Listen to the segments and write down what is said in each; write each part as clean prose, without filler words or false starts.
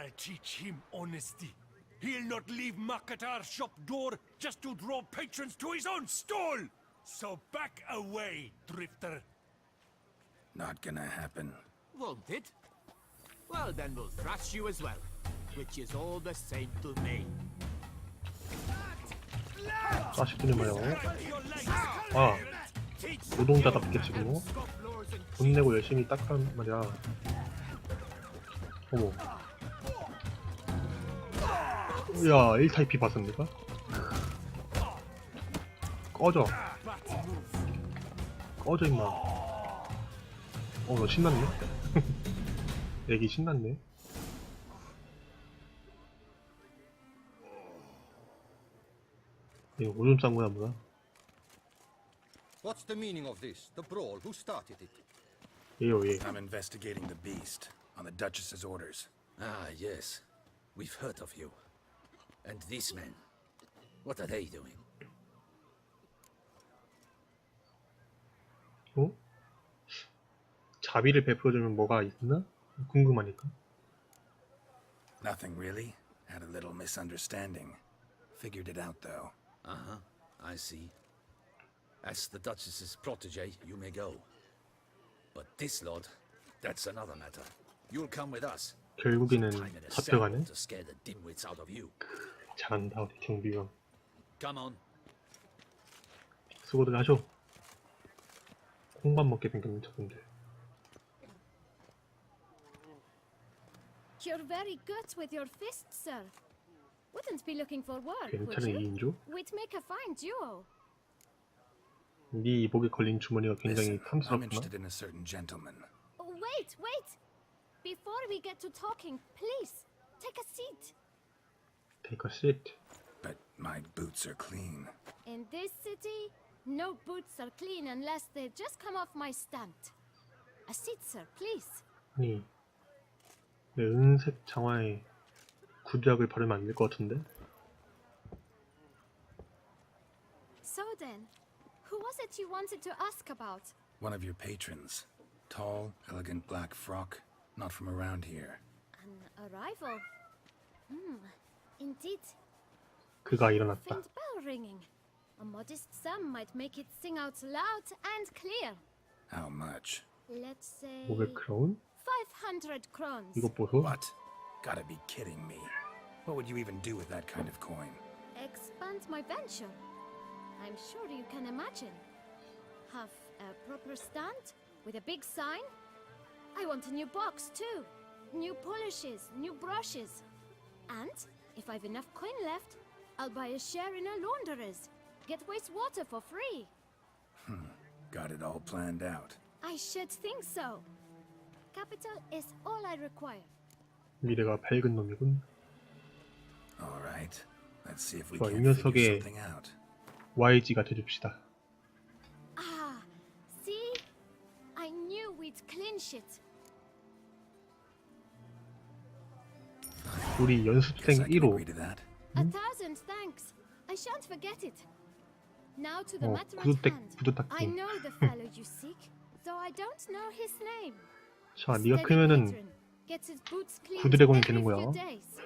I'll teach him honesty. He'll not leave Makatar's shop door just to draw patrons to his own stall. So back away, drifter. Not gonna happen. Won't it? Well, then we'll thrash you as well, which is all the same to me. 자식들이 말이야. 아, 노동자답게 지금 돈 내고 열심히 닦란 말이야. 어머. 야, 1타입이 봤습니까? 꺼져. 꺼져 임마. 너 신났네. 애기 신났네. 이거 오줌 싼 거야 뭐야? What's the meaning of this? The brawl? Who started it? 예요 예. I'm investigating the beast on the Duchess's orders. Ah, yes. We've heard of you. And these men, what are they doing? 어? 자비를 베풀어주면 뭐가 있나? 궁금하니까. Nothing really. Had a little misunderstanding. Figured it out though. Uh-huh, I see. As the Duchess's protege, you may go. But this lord, that's another matter. You'll come with us. 결국에는 Time in a cell 잡혀가네. to scare the dimwits out of you. 잘한다 우리 경비원. Come on. 수고들 하쇼. 콩밥 먹게 생겼는 저분들. You're very good with your fists, sir. Wouldn't be looking for work, would 괜찮은 you? 2인조? We'd make a fine duo. 네 이복에 걸린 주머니가 굉장히 Listen, I'm 탐스럽구나. interested in a certain gentleman. Oh, wait, wait! Before we get to talking, please, take a seat. Take a seat. But my boots are clean. In this city, no boots are clean unless they just come off my stand. A seat, sir, please. 아니, 내 은색 장화에 구두약을 바르면 안 될 것 같은데? So then, who was it you wanted to ask about? One of your patrons. Tall, elegant black frock. Not from around here. An arrival? Indeed. 그가 일어났다. Faint bell ringing. A modest sum might make it sing out loud and clear. How much? Let's say 500크라운? 500 crowns. 이것 보소. What? Gotta be kidding me. What would you even do with that kind of coin? Expand my venture. I'm sure you can imagine. Have a proper stand with a big sign. I want a new box too. New polishes, new brushes. And if I've enough coin left, I'll buy a share in a launderer's. Get wastewater for free. Got it all planned out. I should think so. Capital is all I require. 미래가 밝은 놈이군. All right. Let's see if we 좋아, 이 can figure 녀석의 something out. YG가 돼줍시다. Ah, see? I knew we'd clinch it. 우리 연습생 Guess I can 1호. agree to that. 1,000 thanks. I shan't forget it. Now to the matter at 구두 hand. 구두 I 닦기. know the fellow you seek, though I don't know his name. 자, Steady 네가 크면은 patron, gets his boots cleaned 구드래곤이 every 되는 거야. few days.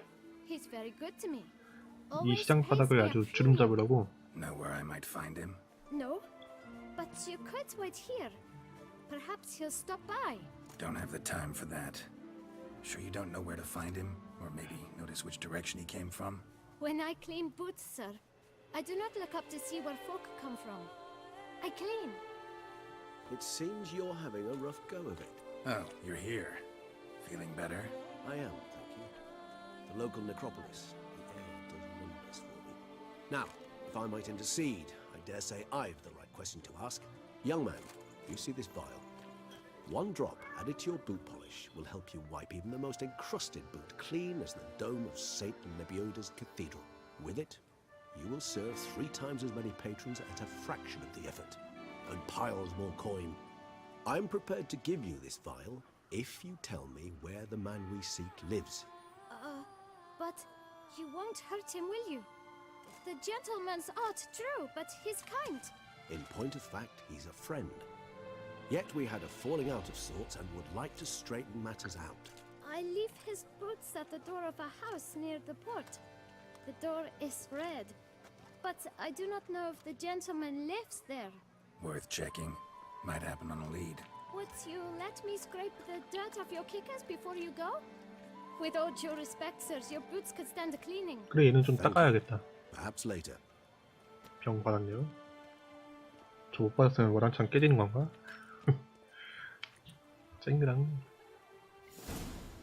He's very good to me. 이 Always 시장 pays 바닥을 me a 아주 premium. 주름 잡으라고. Know where I might find him? No, but you could wait here. Perhaps he'll stop by. Don't have the time for that. Sure you don't know where to find him? Or maybe notice which direction he came from? When I clean boots, sir, I do not look up to see where folk come from. I clean. It seems you're having a rough go of it. Oh, you're here. Feeling better? I am, thank you. The local necropolis. The air does wonders for me. Now, if I might intercede, I dare say I've the right question to ask. Young man, you see this vial? One drop added to your boot polish will help you wipe even the most encrusted boot clean as the dome of St. Lebioda's cathedral. With it, you will serve 3 times as many patrons at a fraction of the effort, and piles more coin. I'm prepared to give you this vial if you tell me where the man we seek lives. But you won't hurt him, will you? The gentleman's art true, but he's kind. In point of fact, he's a friend. Yet we had a falling out of sorts and would like to straighten matters out. I leave his boots notes at the door of a house near the port. The door is red, but I do not know if the gentleman lives there. Worth checking. Might happen on a lead. Would you let me scrape the dirt off your kickers before you go? With all due respect, sirs, your boots could stand a cleaning. 그래, 얘는 좀 닦아야겠다. Perhaps later. 병 받았네요. 저 못 받았으면 와랑창 깨지는 건가? 쨍그랑.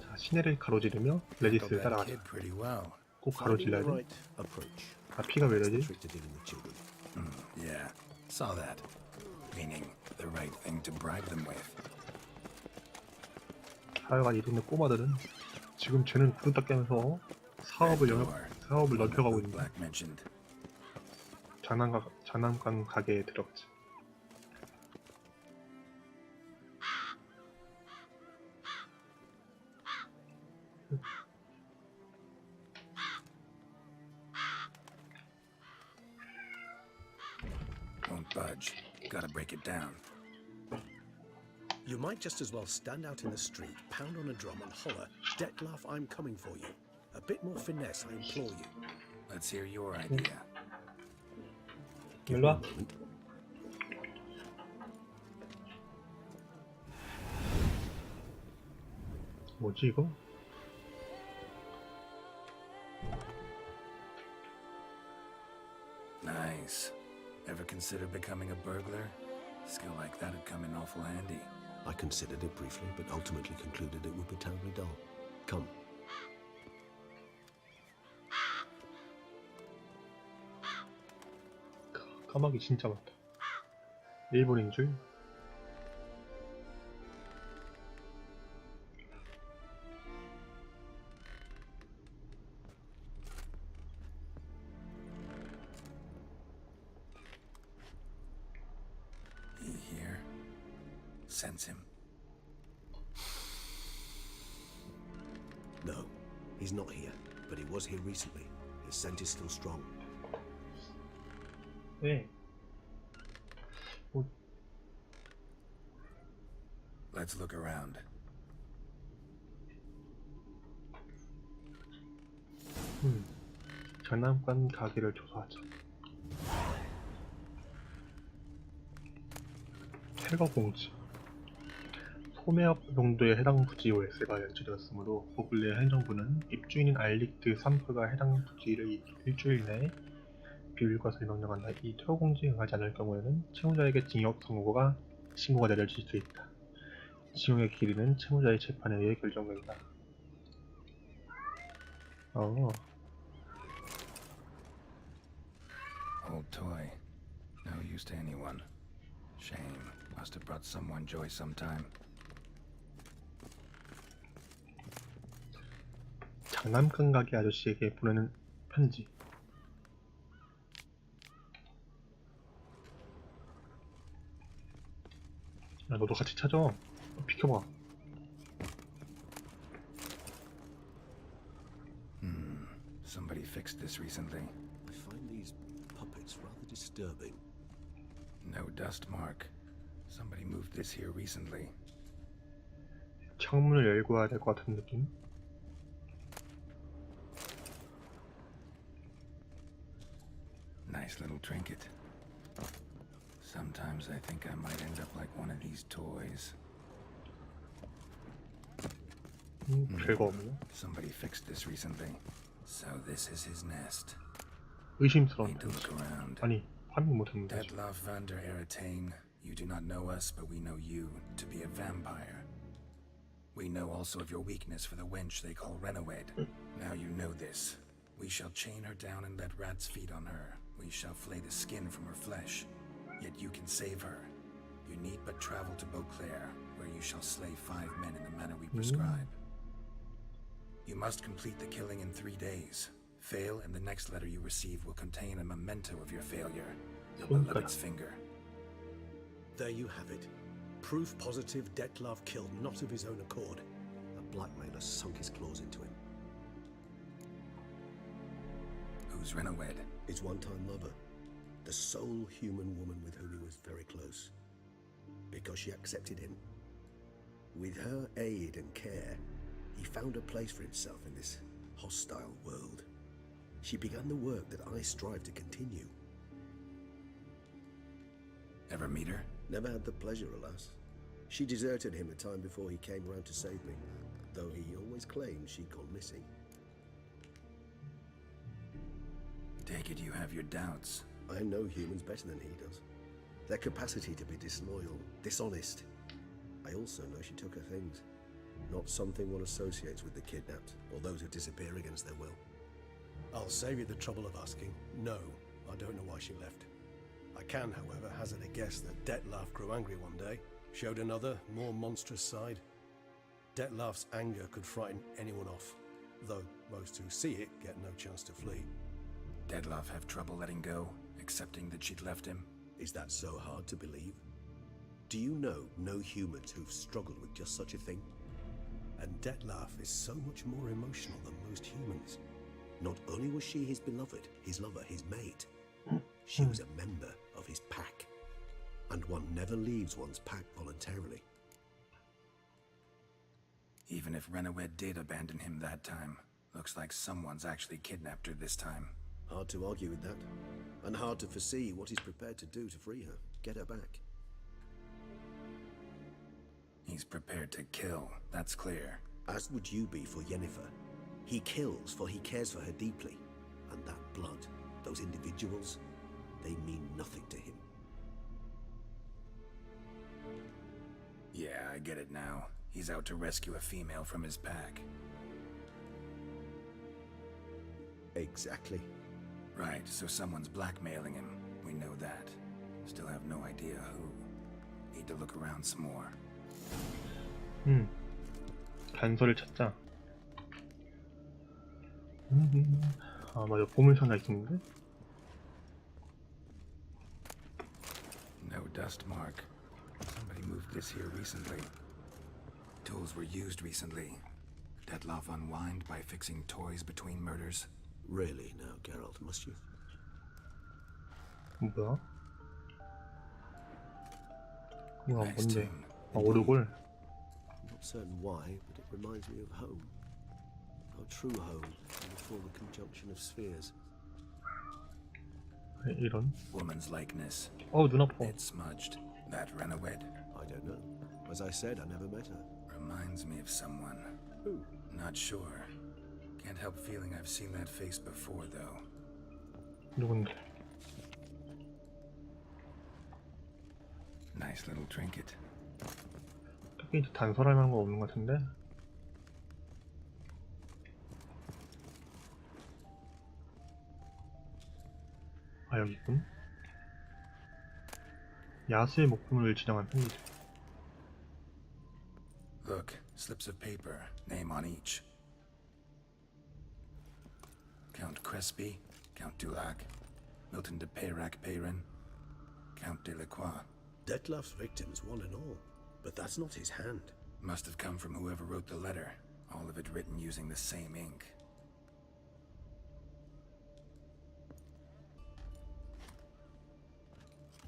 자, 시내를 가로지르며 레디스를 따라가자. Kid pretty well. 꼭 Finding the 가로질러야 돼. right approach. 아, 피가 왜 이러지? Trick to dealing with children. Yeah, saw that. Meaning the right thing to bribe them with. 하여간 이 동네 꼬마들은 지금 쟤는 구름 닦기 하면서 사업을 넓혀가고 있는 Black mentioned. 장난감 가게에 들어가지. Won't budge. Gotta break it down. You might just as well stand out in the street, pound on a drum and holler, Detlef, I'm coming for you. A bit more finesse, I implore you. Let's hear your idea. Give 일로 me a 와. moment. 뭐지 이거? Nice. Ever consider becoming a burglar? Skill like that'd come in awful handy. I considered it briefly, but ultimately concluded it would be terribly dull. Come. 까마귀 진짜 많다. 일본인 줄? He here? Sense him. No, he's not here, but he was here recently. His scent is still strong. 네. Let's look around. 장난감 가게를 조사하자. 태거 공지. 소매업 용도에 해당 부지 월세가 연체되었으므로 보글레 행정부는 입주인인 알릭드 3프가 해당 부지를 일주일 내에 비울 것을 명령한다. 이 퇴거 공지에 응하지 않을 경우에는 채무자에게 징역 선고가 신고가 내려질 수 있다. 징역의 길이는 채무자의 재판에 의해 결정된다. Old toy. No use to anyone. Shame. Must have brought someone joy sometime. 장난감 가게 아저씨에게 보내는 편지. 야, 너도 같이 찾아. 비켜봐. Somebody fixed this recently. I find these puppets rather disturbing. No dust mark. Somebody moved this here recently. 창문을 열고 와야 될 것 같은 느낌. Nice little trinket. Sometimes I think I might end up like one of these toys. 별거 없네. Somebody fixed this recently. So this is his nest. 의심스러운 Need to 편지. look around. 아니, 확인 못했는데. Detlef van der Eretain, you do not know us, but we know you to be a vampire. We know also of your weakness for the wench they call Renowed. Now you know this. We shall chain her down and let rats feed on her. We shall flay the skin from her flesh. Yet you can save her. You need but travel to Beauclair, where you shall slay 5 men in the manner we prescribe. You must complete the killing in 3 days. Fail, and the next letter you receive will contain a memento of your failure. Your beloved's finger. There you have it. Proof positive Detlef killed not of his own accord. A blackmailer sunk his claws into him. Who's Renowed? His one-time lover. The sole human woman with whom he was very close. Because she accepted him. With her aid and care, He found a place for himself in this hostile world. She began the work that I strive to continue. Ever meet her? Never had the pleasure, alas. She deserted him a time before he came round to save me, though he always claimed she'd gone missing. Take it you have your doubts. I know humans better than he does. Their capacity to be disloyal, dishonest. I also know she took her things. Not something one associates with the kidnapped, or those who disappear against their will. I'll save you the trouble of asking. No, I don't know why she left. I can, however, hazard a guess that Detlef grew angry one day, showed another, more monstrous side. Detlef's anger could frighten anyone off, though most who see it get no chance to flee. Detlef have trouble letting go, accepting that she'd left him? Is that so hard to believe? Do you know no humans who've struggled with just such a thing? And Detlef is so much more emotional than most humans. Not only was she his beloved, his lover, his mate, she was a member of his pack. And one never leaves one's pack voluntarily. Even if Renowed did abandon him that time, looks like someone's actually kidnapped her this time. Hard to argue with that. And hard to foresee what he's prepared to do to free her, get her back. He's prepared to kill, that's clear. As would you be for Yennefer. He kills for he cares for her deeply. And that blood, those individuals, they mean nothing to him. Yeah, I get it now. He's out to rescue a female from his pack. Exactly. Right, so someone's blackmailing him. We know that. Still have no idea who. Need to look around some more. 단서를 찾자. 아 맞아, 보물상자 있었는데? No dust mark. Somebody moved this here recently. Tools were used recently. Detlef unwind by fixing toys between murders. Really now, Geralt, must you? 뭐야? 우와, Nice 뭔데? tune. 아, 오르골? Not certain why, but it reminds me of home. Our true home, before the conjunction of spheres. 이런? Woman's likeness. 눈 아파. It's smudged. That Renowed? I don't know. As I said, I never met her. Reminds me of someone. Who? Not sure. Can't help feeling I've seen that face before, though. 누군데? Nice little trinket. 특히 단서랄 만한 거 없는 것 같은데? 아, 여기 있군. 야수의 목숨을 지정한 편지지. Look, slips of paper, name on each. Count Crespi, Count Dulac, Milton de Peyrac-Peyrin, Count de Lacroix. Detlef's victims, one and all. But that's not his hand. Must have come from whoever wrote the letter, all of it written using the same ink.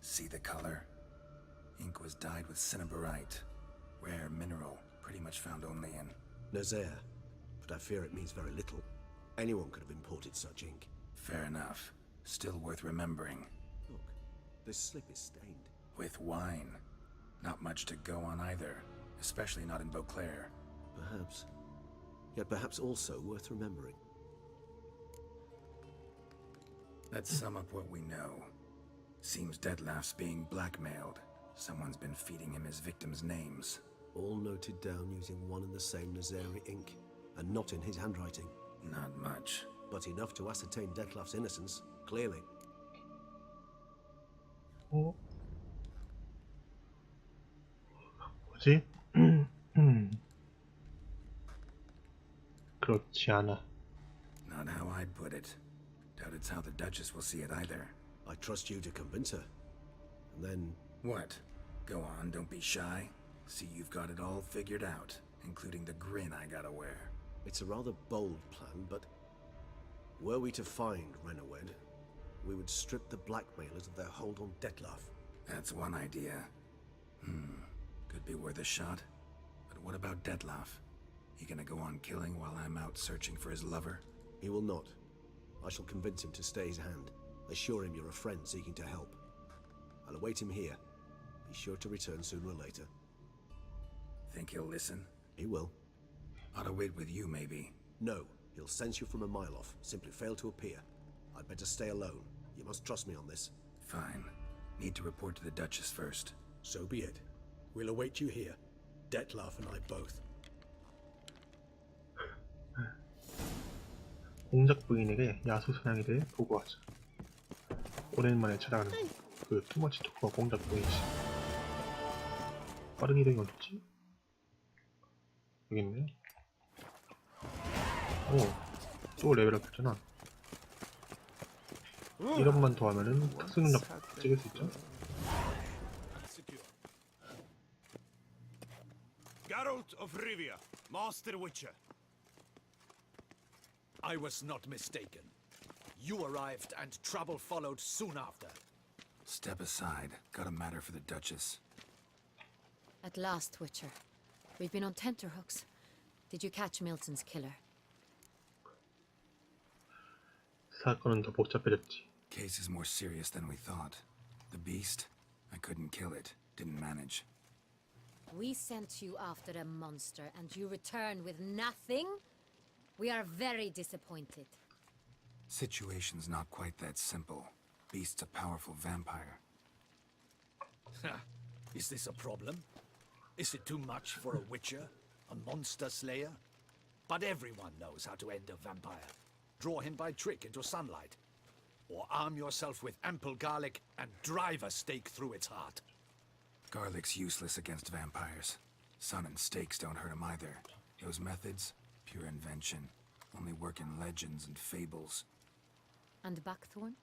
See the color? Ink was dyed with cinnabarite, rare mineral, pretty much found only in... Nazaire. But I fear it means very little. Anyone could have imported such ink. Fair enough. Still worth remembering. Look, this slip is stained. With wine. Not much to go on either, especially not in Beauclair. Perhaps. Yet perhaps also worth remembering. Let's sum up what we know. Seems Detlef's being blackmailed. Someone's been feeding him his victims' names. All noted down using one and the same Nazaire ink, and not in his handwriting. Not much. But enough to ascertain Detlef's innocence, clearly. 뭐지? 그렇지 않아. Not how I'd put it. Doubt it's how the Duchess will see it either. I trust you to convince her. And then... What? Go on, don't be shy. See you've got it all figured out, including the grin I gotta wear. It's a rather bold plan, but... Were we to find Renowed, we would strip the blackmailers of their hold on Detlef. That's one idea. Could be worth a shot. But what about Detlef? He gonna go on killing while I'm out searching for his lover? He will not. I shall convince him to stay his hand. Assure him you're a friend seeking to help. I'll await him here. Be sure to return sooner or later. Think he'll listen? He will. Ought to wait with you, maybe. No, he'll sense you from a mile off. Simply fail to appear. I'd better stay alone. You must trust me on this. Fine. Need to report to the Duchess first. So be it. We'll await you here. Dettlaff and I both. 공작 부인에게 야수 사냥에 대해 보고하자. 오랜만에 찾아가는 그 투머치 토커 공작 부인이지. 빠른 이동이 어딨지? 여기 있네. 오, 또 레벨업 했잖아. 1업만 더 하면은 특수 능력 찍을 수 있죠? Geralt of Rivia, Master Witcher. I was not mistaken. You arrived and trouble followed soon after. Step aside. Got a matter for the Duchess. At last, Witcher. We've been on tenterhooks. Did you catch Milton's killer? 사건은 더 복잡해졌지. Case is more serious than we thought. The beast? I couldn't kill it. Didn't manage. We sent you after a monster and you returned with nothing? We are very disappointed. Situation's not quite that simple. Beast's a powerful vampire. Is this a problem? Is it too much for a witcher? A monster slayer? But everyone knows how to end a vampire. Draw him by trick into sunlight. Or arm yourself with ample garlic and drive a stake through its heart. Garlic's useless against vampires. Sun and stakes don't hurt him either. Those methods, pure invention. Only work in legends and fables. And buckthorn?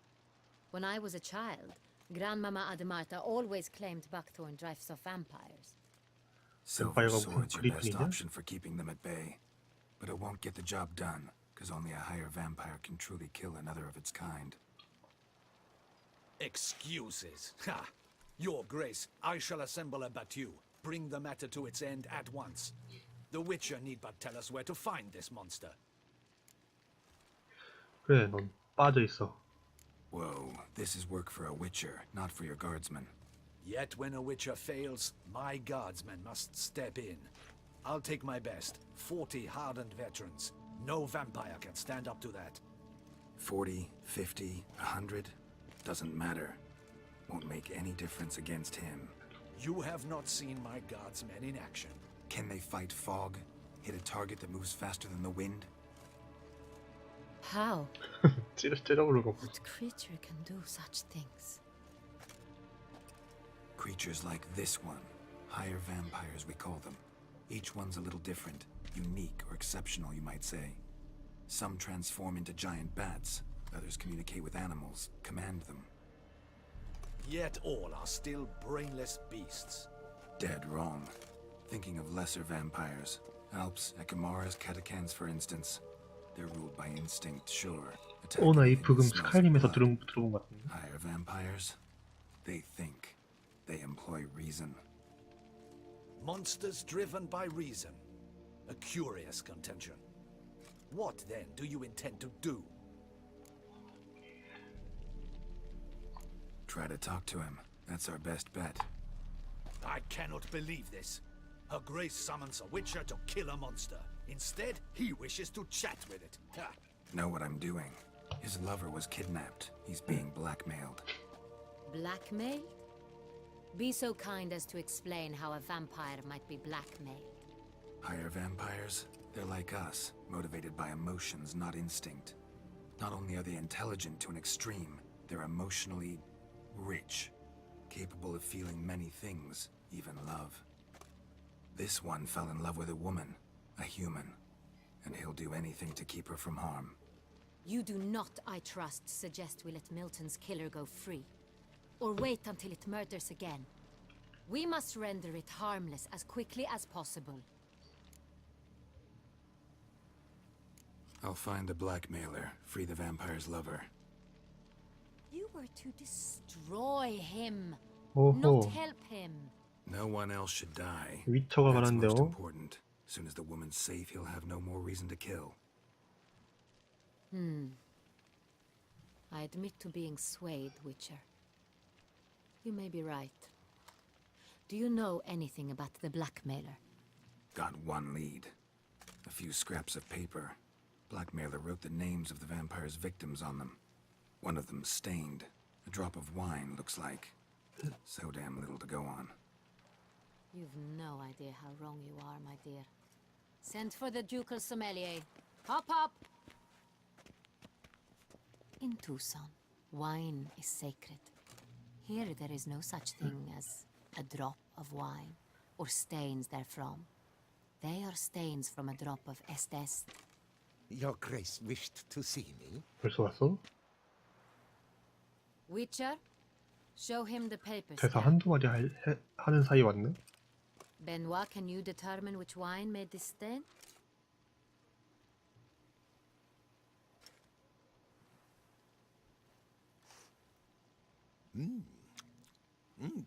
When I was a child, Grandmama Ademarta always claimed buckthorn drives off vampires. Silver vampire sword's your best 그리핀이냐? option for keeping them at bay. But it won't get the job done, because only a higher vampire can truly kill another of its kind. Excuses. Ha! Your Grace, I shall assemble a battue. Bring the matter to its end at once. The Witcher need but tell us where to find this monster. 그래, 넌 빠져있어. Whoa, this is work for a Witcher, not for your guardsmen. Yet when a Witcher fails, my guardsmen must step in. I'll take my best. 40 hardened veterans. No vampire can stand up to that. 40, 50, 100? Doesn't matter. Won't make any difference against him. You have not seen my guardsmen in action. Can they fight fog? Hit a target that moves faster than the wind? How? 찌르부르고. What creature can do such things? Creatures like this one. Higher vampires, we call them. Each one's a little different. Unique or exceptional, you might say. Some transform into giant bats. Others communicate with animals, command them. Yet all are still brainless beasts. Dead wrong. Thinking of lesser vampires. Alps, Ekamaras, Catacans, for instance. They're ruled by instinct, sure. 나 이 Attacking 부금 anything that smells 스카이림에서 of blood. 들어본 것 같은데. Higher vampires? They think. They employ reason. Monsters driven by reason. A curious contention. What then do you intend to do? Try to talk to him. That's our best bet. I cannot believe this. Her Grace summons a Witcher to kill a monster. Instead, he wishes to chat with it. Ha! Know what I'm doing. His lover was kidnapped. He's being blackmailed. Blackmailed? Be so kind as to explain how a vampire might be blackmailed. Higher vampires? They're like us, motivated by emotions, not instinct. Not only are they intelligent to an extreme, they're emotionally rich, capable of feeling many things, even love. This one fell in love with a woman, a human, and he'll do anything to keep her from harm. You do not, I trust, suggest we let Milton's killer go free. Or wait until it murders again. We must render it harmless as quickly as possible. I'll find the blackmailer, free the vampire's lover. You were to destroy him, 오호. not help him. No one else should die. 위쳐가 That's most 가는데요. important. Soon as the woman's safe, he'll have no more reason to kill. I admit to being swayed, Witcher. You may be right. Do you know anything about the blackmailer? Got one lead. A few scraps of paper. Blackmailer wrote the names of the vampire's victims on them. One of them stained. A drop of wine, looks like. So damn little to go on. You've no idea how wrong you are, my dear. Send for the ducal sommelier. Hop, hop! In Tucson, wine is sacred. Here there is no such thing as a drop of wine, or stains therefrom. They are stains from a drop of Estes. Your Grace wished to see me? 벌써 왔어? Witcher, show him the papers. 대사 한두 마디 하는 사이 왔네? Benoit, can you determine which wine made this stain?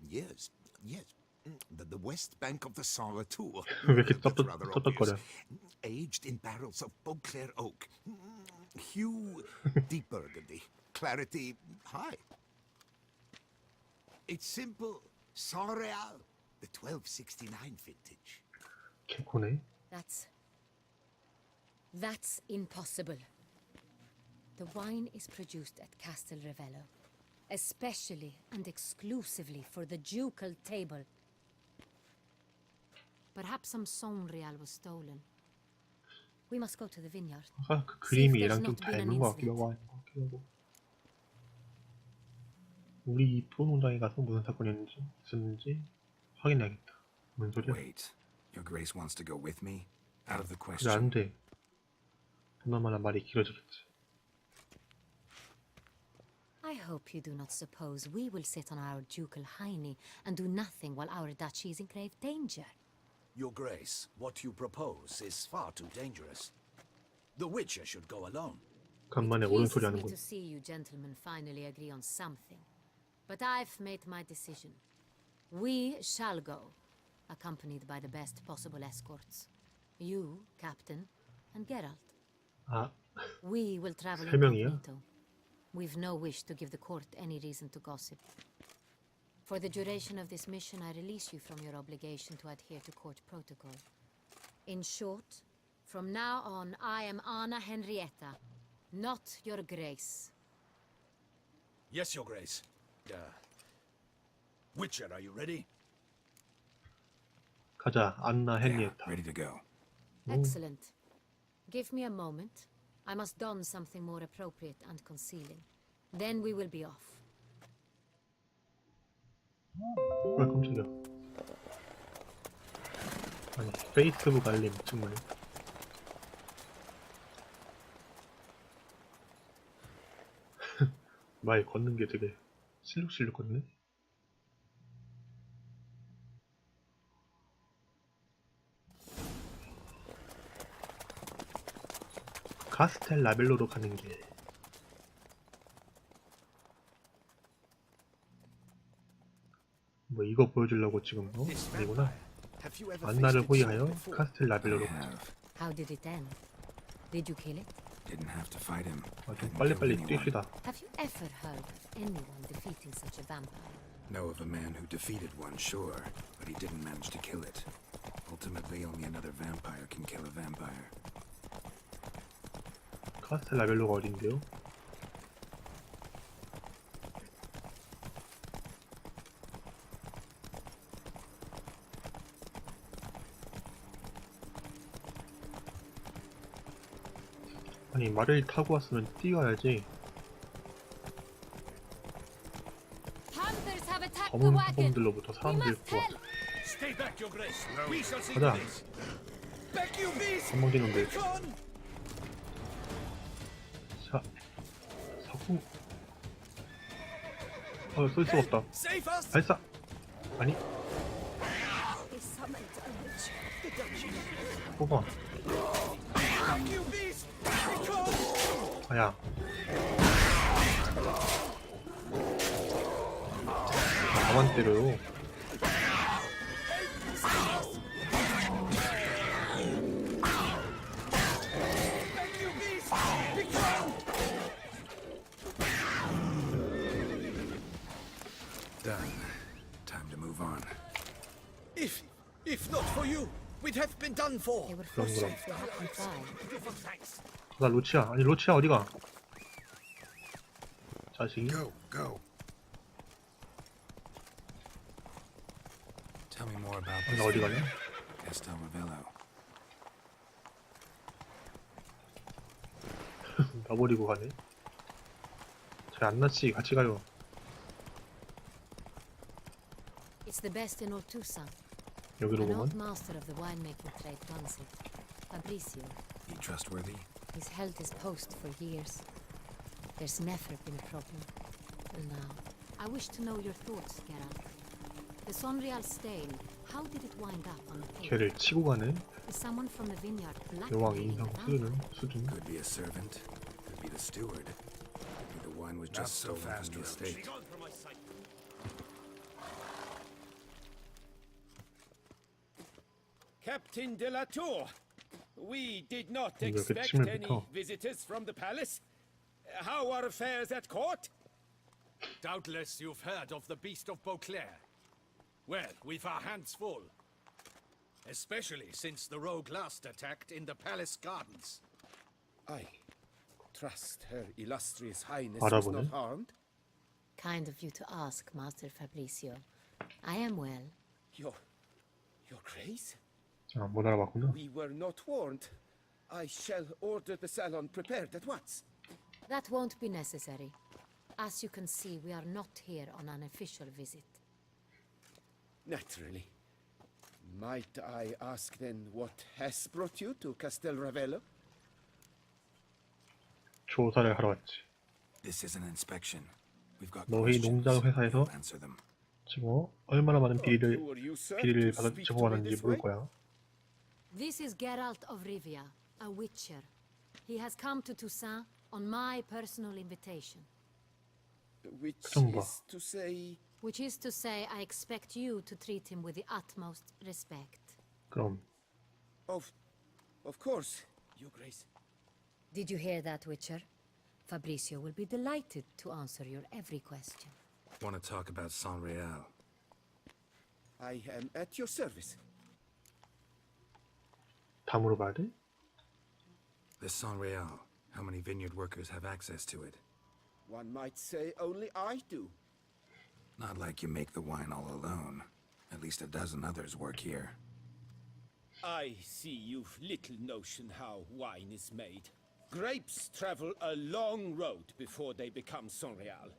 Yes, yes. The west bank of the Sala too. 왜 이렇게 That's rather 쩝쩝거려? obvious. Aged in barrels of Beauclair oak. Hue deep burgundy. Clarity high. It's simple. Saint-Réal, the 1269 vintage. 개코네. That's impossible. The wine is produced at Castel Ravello, especially and exclusively for the ducal table. Perhaps some Saint-Réal was stolen. We must go to the vineyard. 아까 그 그림이 얘랑 좀 닮은 것 같기도 하고 아닌 것 같기도 하고. 우리 프로농장에 가서 무슨 사건이 있었는지 확인해야겠다. 뭔 소리야? Wait. Your Grace wants to go with me? Out of the 그래 question. 안 돼. 그나마나 말이 길어지겠지. I hope you do not suppose we will sit on our ducal hiney and do nothing while our duchy is in grave danger. Your Grace, what you propose is far too dangerous. The Witcher should go alone. 간만에 It 옳은 pleases 소리 me 하는군. to see you gentlemen finally agree on something. But I've made my decision. We shall go, accompanied by the best possible escorts. You, Captain, and Geralt. 아, We will travel 세 명이야? incognito. We've no wish to give the court any reason to gossip. For the duration of this mission, I release you from your obligation to adhere to court protocol. In short, from now on, I am Anna Henrietta, not your Grace. Yes, Your Grace. Witcher, are you ready? 가자. 안나 Yeah, 헨리에타. ready to go. Excellent. Give me a moment. I must don something more appropriate and concealing. Then we will be off. 왜 깜짝이야. 아니 페이스북 알림 정말. 말 걷는 게 되게 실룩실룩 걷네. 카스텔 라벨로로 가는 길. 뭐 이거 보여주려고 지금 아니구나. Have you ever 안나를 faced it 호위하여 before? 카스텔 I 라벨로로 가자. have. How did it end? Did you kill it? Didn't have to fight him. 좀 Hadn't killed 빨리빨리 anyone. 뛰시다. Have you ever heard of anyone defeating such a vampire? Know of a man who defeated one, sure, but he didn't manage to kill it. Ultimately, only another vampire can kill a vampire. 카스텔 라벨로가 어딘데요? 아니 말을 타고 왔으면 뛰어야지. Hunters have attacked the 검은 wagon. 사범들로부터 We 사람들 must 구하. help. Stay back, Your Grace. We shall see 가자. to this. Back, you beast! 한방진 놈들. Con! 자, 사고. 쏠 수가 없다. Save us! 발사. 아니, He summoned a witch. The Duchy. 뽑아. Back, you beast! Con! 아야. 가만 때려요. If not for you, we'd have been done for. They were 그럼 forced 그럼. to happen by. 나 로치야. 아니 로치야 어디가? 자식이. Go, go. Tell me more about 나 this. 어디 가냐? Castel Ravello. 나 버리고 가네. 저 안나씨 같이 가요. It's the best in Ortusa. 여기로 An old 보면 master of the winemaking trade runs it. Fabricio. He trustworthy? He's held his post for years. There's never been a problem. Till now. I wish to know your thoughts, Geralt. The Sonreal stain, how did it wind up on the table? 걔를 치고 가네. Is someone from the vineyard 여왕 blackmailing 인상 the vampire? 수준. Could be a servant. Could be the steward. Could be the wine was just so fast from the estate. Captain de la Tour, we did not 이렇게 expect 침을 any 뱉어. visitors from the palace. How are affairs at court? Doubtless you've heard of the Beast of Beauclair. Well, we've our hands full. Especially since the rogue last attacked in the palace gardens. I trust Her Illustrious Highness was 알아보네. not harmed. Kind of you to ask, Master Fabricio. I am well. Your Grace? 아, 못 알아봤구나. We were not warned. I shall order the salon prepared at once. That won't be necessary. As you can see, we are not here on an official visit. Naturally. Might I ask then what has brought you to Castel Ravello? 조사를 하러 왔지. This is an inspection. We've got 너희 questions. 농장 회사에서 We'll answer them. 지금 얼마나 많은 비리를 Who are you, sir, 비리를 to 받아 speak to me 제공하는지 this 모를 way? 거야. This is Geralt of Rivia, a witcher. He has come to Toussaint on my personal invitation. Which 그럼 봐. is to say... Which is to say, I expect you to treat him with the utmost respect. 그럼 Of course, Your Grace. Did you hear that, Witcher? Fabricio will be delighted to answer your every question. Want to talk about Sonreal? I am at your service. 다 물어봐야 돼? The Sonreal. How many vineyard workers have access to it? One might say only I do. Not like you make the wine all alone. At least a dozen others work here. I see you've little notion how wine is made. Grapes travel a long road before they become Sonreal.